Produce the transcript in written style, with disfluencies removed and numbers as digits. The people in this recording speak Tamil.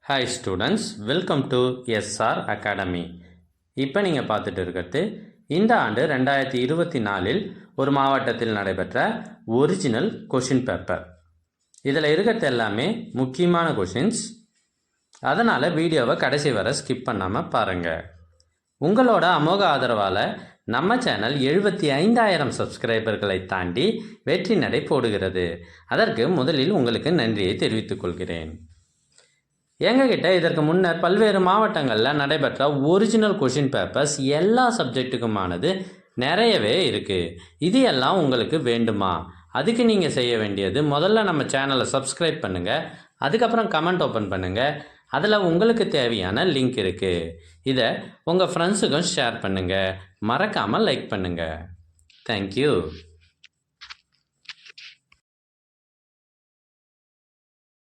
Hi students, welcome to SR academy. இப்போ நீங்கள் பார்த்துட்டு இருக்கிறது இந்த ஆண்டு 2024 ஒரு மாவட்டத்தில் நடைபெற்ற ஒரிஜினல் கொஷின் பேப்பர். இதில் இருக்கிறது எல்லாமே முக்கியமான கொஷின்ஸ். அதனால் வீடியோவை கடைசி வரை ஸ்கிப் பண்ணாமல் பாருங்கள். உங்களோட அமோக ஆதரவால் நம்ம சேனல் 75,000 சப்ஸ்கிரைபர்களை தாண்டி வெற்றி நடை போடுகிறது. அதற்கு முதலில் உங்களுக்கு நன்றியை தெரிவித்துக் கொள்கிறேன். எங்ககிட்ட இதற்கு முன்னர் பல்வேறு மாவட்டங்களில் நடைபெற்ற ஒரிஜினல் கொஷின் பேப்பர்ஸ் எல்லா சப்ஜெக்ட்டுக்குமானது நிறையவே இருக்குது. இது எல்லாம் உங்களுக்கு வேண்டுமா? அதுக்கு நீங்கள் செய்ய வேண்டியது முதல்ல நம்ம சேனலை சப்ஸ்கிரைப் பண்ணுங்கள், அதுக்கப்புறம் கமெண்ட் ஓப்பன் பண்ணுங்கள். அதில் உங்களுக்கு தேவையான லிங்க் இருக்குது. இதை உங்கள் ஃப்ரெண்ட்ஸுக்கும் ஷேர் பண்ணுங்கள், மறக்காமல் லைக் பண்ணுங்கள். தேங்க்யூ.